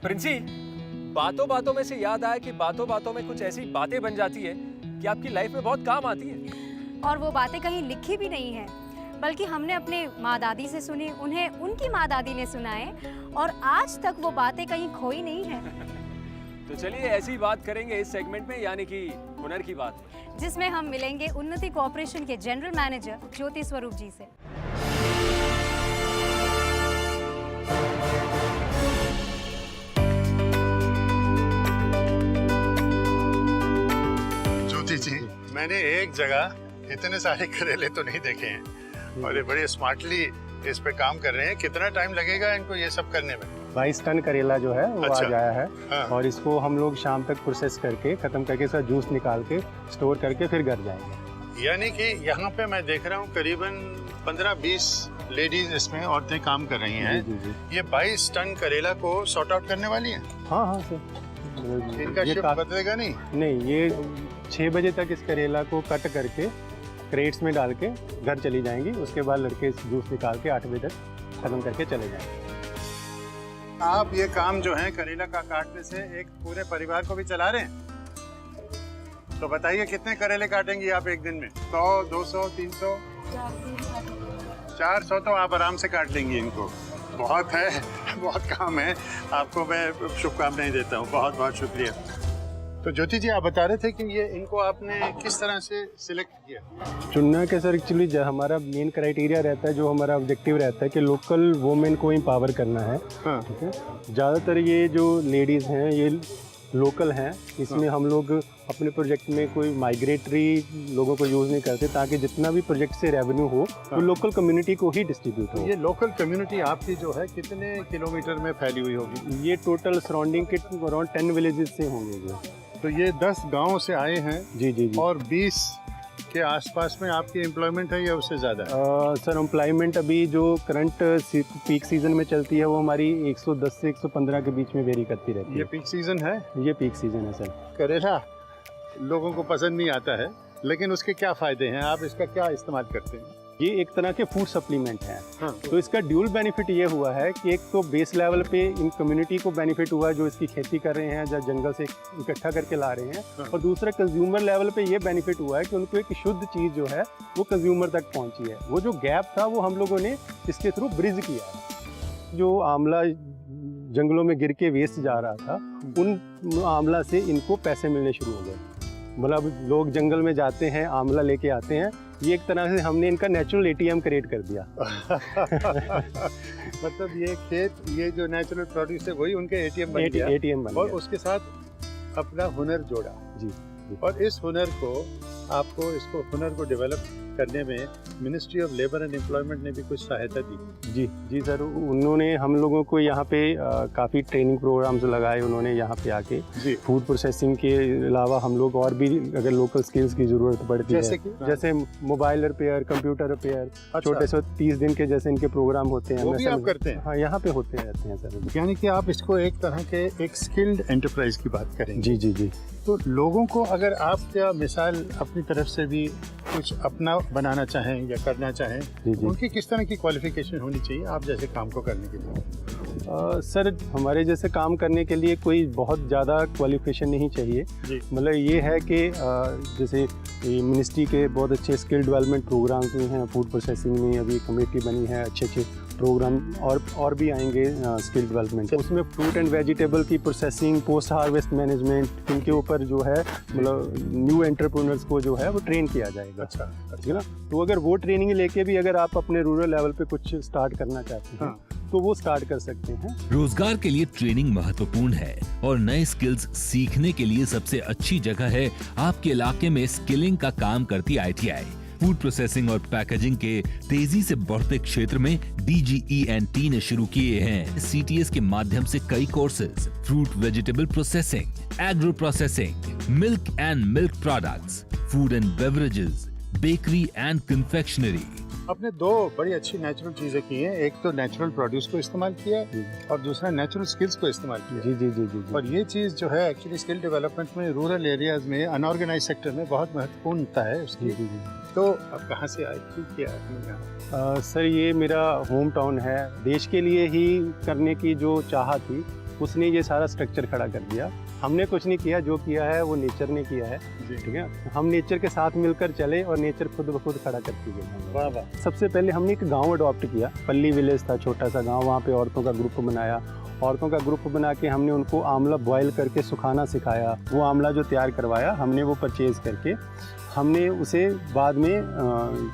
प्रिंसी, बातों बातों में से याद आया कि बातों बातों में कुछ ऐसी बातें बन जाती है कि आपकी लाइफ में बहुत काम आती है। और वो बातें कहीं लिखी भी नहीं है, बल्कि हमने अपने माँ दादी से सुनी, उन्हें उनकी माँ दादी ने सुनाए, और आज तक वो बातें कहीं खोई नहीं है। तो चलिए ऐसी बात करेंगे इस सेगमेंट में, यानी कि हुनर की बात, जिसमें हम मिलेंगे उन्नति कॉर्पोरेशन के जनरल मैनेजर ज्योति स्वरूप जी से। ज्योति जी, मैंने एक जगह इतने सारे करेले तो नहीं देखे हैं और ये बड़े स्मार्टली इस पे काम कर रहे हैं। कितना टाइम लगेगा इनको ये सब करने में? 22 टन करेला जो है वो अच्छा। आज आया है। हाँ। और इसको हम लोग शाम तक प्रोसेस करके खत्म करके इसका जूस निकाल के स्टोर करके फिर घर जाएंगे। यानी कि यहाँ पे मैं देख रहा हूँ करीबन 15-20 लेडीज इसमें औरतें काम कर रही हैं। जी जी। ये 22 टन करेला को सॉर्ट आउट करने वाली हैं। हाँ हाँ सर। इनका ये शिफ्ट बदलेगा नहीं? नहीं, ये 6 बजे तक इस करेला को कट करके क्रेट्स में डाल के घर चली जाएंगी। उसके बाद लड़के इस जूस निकाल के 8 बजे तक खत्म करके चले जाएंगे। आप ये काम जो है करेला का काटने से एक पूरे परिवार को भी चला रहे हैं, तो बताइए कितने करेले काटेंगी आप एक दिन में? 100, 200, 300, 400 तो आप आराम से काट लेंगी इनको। बहुत है, बहुत काम है। आपको मैं शुभकामनाएं देता हूँ, बहुत बहुत शुक्रिया। तो ज्योति जी, आप बता रहे थे कि ये इनको आपने किस तरह से सिलेक्ट किया? चुनना के सर एक्चुअली हमारा मेन क्राइटेरिया रहता है, जो हमारा ऑब्जेक्टिव रहता है कि लोकल वुमेन को एम्पावर करना है। हाँ। ठीक है। ज़्यादातर ये जो लेडीज़ हैं ये लोकल हैं। इसमें हम लोग अपने प्रोजेक्ट में कोई माइग्रेटरी लोगों को यूज़ नहीं करते, ताकि जितना भी प्रोजेक्ट से रेवेन्यू हो वो लोकल कम्युनिटी को ही डिस्ट्रीब्यूट हो। ये लोकल कम्युनिटी आपकी जो है कितने किलोमीटर में फैली हुई होगी? ये टोटल सराउंडिंग के अराउंड 10 विलेजेस से होंगे जो। तो ये 10 गाँव से आए हैं। जी जी जी। और 20 के आसपास में आपकी एम्प्लॉयमेंट है या उससे ज़्यादा? सर एम्प्लॉयमेंट अभी जो करंट पीक सीजन में चलती है वो हमारी 110 से 115 के बीच में वेरी करती रहती है। ये पीक सीजन है? ये पीक सीजन है सर। करेला लोगों को पसंद नहीं आता है, लेकिन उसके क्या फ़ायदे हैं? आप इसका क्या इस्तेमाल करते हैं? ये एक तरह के फूड सप्लीमेंट है। हाँ। तो इसका ड्यूल बेनिफिट ये हुआ है कि एक तो बेस लेवल पे इन कम्युनिटी को बेनिफिट हुआ जो इसकी खेती कर रहे हैं, जो जंगल से इकट्ठा करके ला रहे हैं। हाँ। और दूसरा कंज्यूमर लेवल पे ये बेनिफिट हुआ है कि उनको एक शुद्ध चीज़ जो है वो कंज्यूमर तक पहुंची है। वो जो गैप था वो हम लोगों ने इसके थ्रू ब्रिज किया है। जो आंवला जंगलों में गिर के वेस्ट जा रहा था, उन आंवला से इनको पैसे मिलने शुरू हो गए। मतलब लोग जंगल में जाते हैं, आंवला लेके आते हैं। ये एक तरह से हमने इनका नेचुरल ATM क्रिएट कर दिया। मतलब ये खेत, ये जो नेचुरल प्रोड्यूस है वही उनके ATM बन गया। ATM बन और गया। उसके साथ अपना हुनर जोड़ा। जी। और इस हुनर को इसको हुनर को डेवलप करने में ministry of labour and employment ने भी कुछ सहायता दी। जी जी सर, उन्होंने हम लोगों को यहाँ पे काफ़ी ट्रेनिंग प्रोग्राम्स लगाए उन्होंने यहाँ पे आके। जी। फूड प्रोसेसिंग के अलावा हम लोग और भी अगर लोकल स्किल्स की ज़रूरत पड़ती है, जैसे मोबाइल रिपेयर, कंप्यूटर रिपेयर, छोटे से 30 दिन के जैसे इनके प्रोग्राम होते हैं। वो भी आप करते हैं? हाँ, यहाँ पे होते रहते हैं सर। यानी कि आप इसको एक तरह के एक स्किल्ड एंटरप्राइज की बात करेंगे। जी जी जी। तो लोगों को अगर आप क्या मिसाल अपनी तरफ से भी कुछ अपना बनाना चाहें या करना चाहें, जी। उनकी किस तरह की क्वालिफिकेशन होनी चाहिए आप जैसे काम को करने के लिए? सर हमारे जैसे काम करने के लिए कोई बहुत ज़्यादा क्वालिफिकेशन नहीं चाहिए। जी। मतलब ये है कि जैसे मिनिस्ट्री के बहुत अच्छे स्किल डेवलपमेंट प्रोग्राम्स भी हैं। फूड प्रोसेसिंग में अभी कमेटी बनी है, अच्छे अच्छे प्रोग्राम और भी आएंगे स्किल डेवलपमेंट। उसमें फ्रूट एंड वेजिटेबल की प्रोसेसिंग, पोस्ट हार्वेस्ट मैनेजमेंट, इनके ऊपर जो है मतलब न्यू एंटरप्रेन्योर्स को जो है वो ट्रेन किया जाएगा। अच्छा। ठीक है ना। तो अगर वो ट्रेनिंग लेके भी अगर आप अपने रूरल लेवल पे कुछ स्टार्ट करना चाहते हैं, हाँ। तो वो स्टार्ट कर सकते हैं। रोजगार के लिए ट्रेनिंग महत्वपूर्ण है और नए स्किल्स सीखने के लिए सबसे अच्छी जगह है आपके इलाके में स्किलिंग का काम करती ITI। फूड प्रोसेसिंग और पैकेजिंग के तेजी से बढ़ते क्षेत्र में DGE&T ने शुरू किए हैं CTS के माध्यम से कई courses. Fruit vegetable processing, agro processing, milk and milk products, food and beverages, bakery and confectionery. आपने दो बड़ी अच्छी नेचुरल चीजें की हैं। एक तो नेचुरल प्रोड्यूस को इस्तेमाल किया और दूसरा नेचुरल स्किल्स को इस्तेमाल किया। जी जी जी जी, जी। और ये चीज़ जो है एक्चुअली स्किल डेवलपमेंट में रूरल एरियाज में अनऑर्गेनाइज सेक्टर में बहुत महत्वपूर्णता है उसकी। जी जी जी। तो आप कहाँ से आए, क्यों किया आपने यहाँ? सर ये मेरा होम टाउन है। देश के लिए ही करने की जो चाह थी उसने ये सारा स्ट्रक्चर खड़ा कर दिया। हमने कुछ नहीं किया, जो किया है वो नेचर ने किया है। जी। ठीक है, हम नेचर के साथ मिलकर चले और नेचर खुद ब खुद खड़ा करती गई। वाह वाह। सबसे पहले हमने एक गांव अडॉप्ट किया, पल्ली विलेज था, छोटा सा गांव, वहाँ पे औरतों का ग्रुप बनाया। औरतों का ग्रुप बना के हमने उनको आंवला बॉयल करके सुखाना सिखाया। वो आंवला जो तैयार करवाया हमने, वो परचेज करके हमने उसे बाद में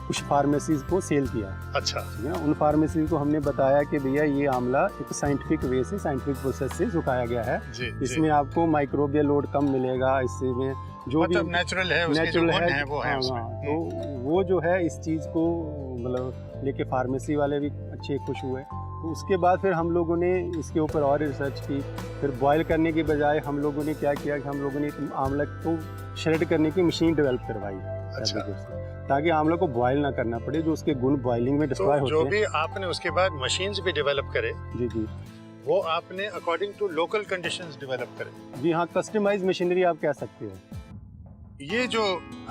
कुछ फार्मेसीज को सेल किया। अच्छा। ठीक है, उन फार्मेसीज को हमने बताया कि भैया ये आंवला एक साइंटिफिक वे से, साइंटिफिक प्रोसेस से सुखाया गया है। जी, इसमें आपको माइक्रोबियल लोड कम मिलेगा, इसमें जो भी मतलब नेचुरल है, उसके जो गुण है वो है उसमें। तो वो जो है इस चीज़ को मतलब लेके फार्मेसी वाले भी अच्छे खुश हुए। तो उसके बाद फिर हम लोगों ने इसके ऊपर और रिसर्च की। फिर बॉयल करने के बजाय हम लोगों ने क्या किया कि हम लोगों ने आंवला को श्रेड करने की मशीन डेवलप करवाई। अच्छा। ताकि आंवला को बॉयल ना करना पड़े, जो उसके गुण बॉइलिंग में डिस्ट्रॉय तो होते जो हैं। भी आपने उसके बाद मशीन्स भी डेवलप करे, जी जी वो आपने according to local conditions develop करे। जी हाँ, कस्टमाइज मशीनरी आप कह सकते हो। ये जो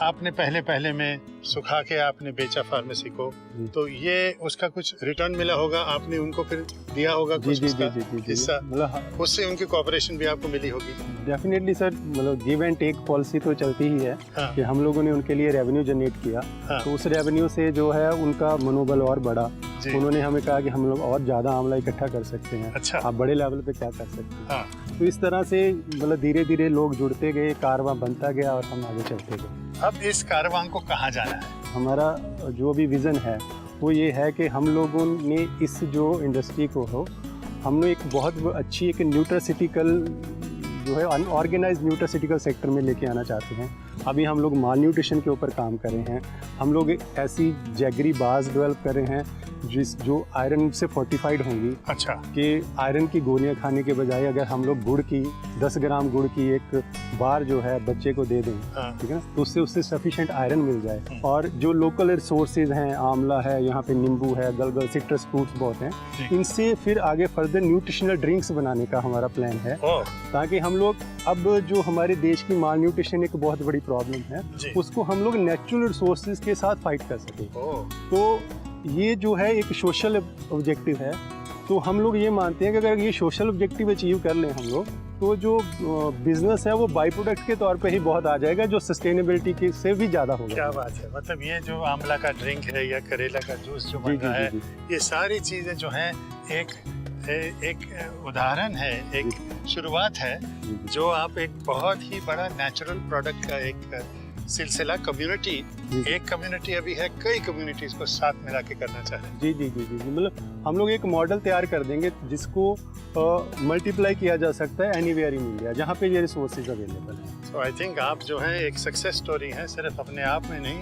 आपने पहले में सुखा के आपने बेचा फार्मेसी को, तो ये उसका कुछ रिटर्न मिला होगा, आपने उनको फिर दिया होगा जी कुछ जी उसका जी जी हिस्सा, मतलब उससे उनकी कोऑपरेशन भी आपको मिली होगी। डेफिनेटली सर, मतलब गिव एंड टेक पॉलिसी तो चलती ही है। हाँ। कि हम लोगों ने उनके लिए रेवेन्यू जनरेट किया। हाँ। तो उस रेवेन्यू से जो है उनका मनोबल और बढ़ा। जी। उन्होंने हमें कहा कि हम लोग और ज़्यादा आंवला इकट्ठा कर सकते हैं। अच्छा। आप बड़े लेवल पे क्या कर सकते हैं। हाँ। तो इस तरह से मतलब धीरे धीरे लोग जुड़ते गए, कारवां बनता गया और हम आगे चलते गए। अब इस कारवां को कहाँ जाना है? हमारा जो भी विज़न है वो ये है कि हम लोगों ने इस जो इंडस्ट्री को हो, हमने एक बहुत अच्छी एक न्यूट्रासिटिकल जो है अनऑर्गेनाइज न्यूट्रासिटिकल सेक्टर में लेके आना चाहते हैं। अभी हम लोग माल न्यूट्रिशन के ऊपर काम कर रहे हैं। हम लोग एक ऐसी जैगरी बार्स डेवलप कर रहे हैं जो आयरन से फोर्टिफाइड होंगी। अच्छा। कि आयरन की गोलियां खाने के बजाय अगर हम लोग गुड़ की 10 ग्राम गुड़ की एक बार जो है बच्चे को दे दें, हाँ। ठीक है ना, तो उससे सफिशिएंट आयरन मिल जाए। और जो लोकल रिसोर्सेज हैं, आंवला है, यहाँ पे नींबू है, गलगल, सिट्रस फ्रूट्स बहुत हैं, इनसे फिर आगे फर्दर न्यूट्रिशनल ड्रिंक्स बनाने का हमारा प्लान है। ताकि हम लोग अब जो हमारे देश की माल न्यूट्रिशन एक बहुत बड़ी प्रॉब्लम है, उसको हम लोग नेचुरल रिसोर्सेज के साथ फाइट कर सकें। तो ये जो है एक सोशल ऑब्जेक्टिव है। तो हम लोग ये मानते हैं कि अगर ये सोशल ऑब्जेक्टिव अचीव कर लें हम लोग, तो जो बिजनेस है वो बाई प्रोडक्ट के तौर पे ही बहुत आ जाएगा, जो सस्टेनेबिलिटी के से भी ज़्यादा होगा। क्या बात है। मतलब ये जो आंवला का ड्रिंक है या करेला का जूस जो बन रहा है, ये सारी चीज़ें जो हैं एक उदाहरण है, एक शुरुआत है, जो आप एक बहुत ही बड़ा नेचुरल प्रोडक्ट का एक सिलसिला कम्युनिटी, एक कम्युनिटी अभी है, कई कम्युनिटीज को साथ मिला के करना चाह रहे हैं। जी जी जी जी जी मतलब हम लोग एक मॉडल तैयार कर देंगे जिसको मल्टीप्लाई किया जा सकता है एनीवेयर इन इंडिया, जहाँ पे ये रिसोर्सेज अवेलेबल हैं। सो आई थिंक आप जो है एक सक्सेस स्टोरी है, सिर्फ अपने आप में नहीं,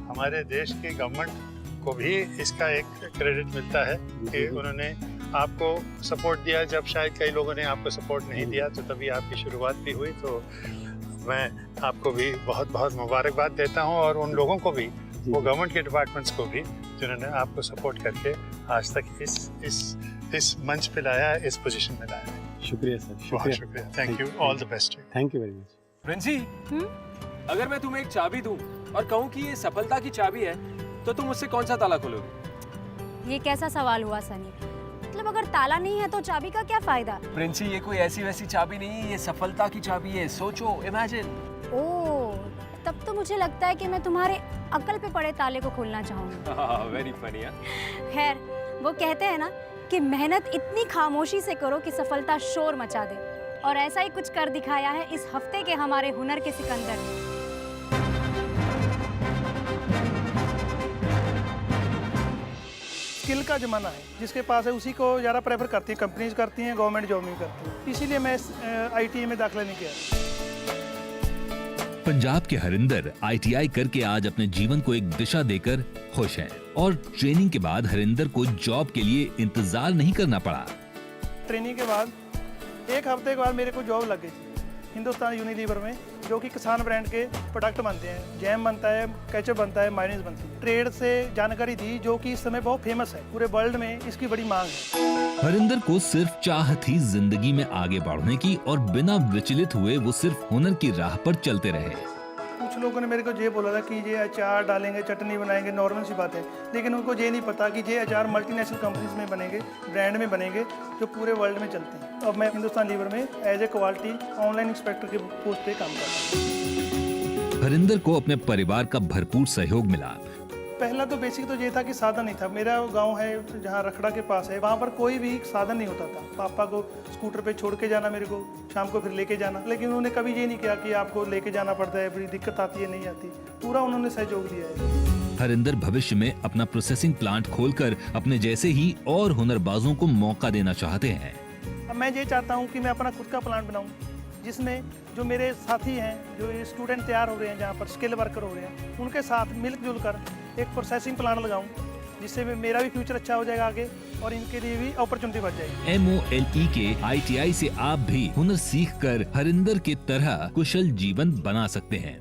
हमारे देश की गवर्नमेंट को भी इसका एक क्रेडिट मिलता है कि उन्होंने आपको सपोर्ट दिया। जब शायद कई लोगों ने आपको सपोर्ट नहीं दिया, तो तभी आपकी शुरुआत भी हुई। तो मैं आपको भी बहुत बहुत मुबारकबाद देता हूं, और उन लोगों को भी, वो गवर्नमेंट के डिपार्टमेंट्स को भी, जिन्होंने आपको सपोर्ट करके आज तक इस मंच पे लाया, इस पोजीशन में लाया। शुक्रिया सर, बहुत शुक्रिया। Thank you. All the best. Thank you very much. Princy, अगर मैं तुम्हें एक चाबी दूं और कहूं कि ये सफलता की चाबी है, तो तुम उससे कौन सा ताला खोलोगे? ये कैसा सवाल हुआ सनी? मतलब अगर ताला नहीं है तो चाबी का क्या फायदा? प्रिंसी, ये कोई ऐसी वैसी चाबी नहीं है, ये सफलता की चाबी है। सोचो, इमेजिन। ओह, तब तो मुझे लगता है कि मैं तुम्हारे अकल पे पड़े ताले को खोलना चाहूँगी। Very funny. खैर, वो कहते हैं ना कि मेहनत इतनी खामोशी से करो कि सफलता शोर मचा दे, और ऐसा ही कुछ कर दिखाया है इस हफ्ते के हमारे हुनर के सिकंदर ने। स्किल का ज़माना है, जिसके पास है उसी को ज़्यादा प्रेफर करती हैं, कंपनीज करती हैं, गवर्नमेंट जॉब नहीं करती हैं। इसीलिए मैं ITI में दाखिला नहीं किया। पंजाब के हरिंदर ITI करके आज अपने जीवन को एक दिशा देकर खुश हैं, और ट्रेनिंग के बाद हरिंदर को जॉब के लिए इंतजार नहीं करना पड़ा। ट्रेनिंग के बाद 1 हफ्ते के बाद मेरे को जॉब लग गई थी हिंदुस्तान यूनिलीवर में, जो कि किसान ब्रांड के प्रोडक्ट बनते हैं। जैम बनता है, केचप बनता है, मायोनीज बनती है। ट्रेड से जानकारी दी, जो कि इस समय बहुत फेमस है, पूरे वर्ल्ड में इसकी बड़ी मांग है। हरिंदर को सिर्फ चाह थी जिंदगी में आगे बढ़ने की, और बिना विचलित हुए वो सिर्फ हुनर की राह पर चलते रहे। कुछ लोगों ने मेरे को ये बोला था कि ये अचार डालेंगे, चटनी बनाएंगे, नॉर्मल सी बात है, लेकिन उनको ये नहीं पता कि ये अचार मल्टीनेशनल कंपनीज में बनेंगे, ब्रांड में बनेंगे, जो पूरे वर्ल्ड में चलते हैं। अब मैं हिंदुस्तान लीवर में as a quality online inspector के पोस्ट पे काम कर रहा हूँ। हरिंदर को अपने परिवार का भरपूर सहयोग मिला। पहला तो बेसिक तो ये था कि साधन नहीं था। मेरा गांव है जहाँ रखड़ा के पास है, वहाँ पर कोई भी साधन नहीं होता था। पापा को स्कूटर पे छोड़ के जाना, मेरे को शाम को फिर लेके जाना, लेकिन उन्होंने कभी ये नहीं किया कि आपको लेके जाना पड़ता है, बड़ी दिक्कत आती है, नहीं आती। पूरा उन्होंने सहयोग दिया है। हरिंदर भविष्य में अपना प्रोसेसिंग प्लांट खोलकर अपने जैसे ही और हुनरबाजों को मौका देना चाहते हैं। अब मैं ये चाहता हूँ कि मैं अपना खुद का प्लांट बनाऊँ, जिसमें जो मेरे साथी हैं, जो स्टूडेंट तैयार हो रहे हैं, जहाँ पर स्किल वर्कर हो रहे हैं, उनके साथ मिलजुल कर एक प्रोसेसिंग प्लांट लगाऊं, जिससे मेरा भी फ्यूचर अच्छा हो जाएगा आगे और इनके लिए भी अपॉर्चुनिटी बढ़ जाएगी। MOLE के ITI से आप भी हुनर सीखकर हरिंदर की तरह कुशल जीवन बना सकते हैं।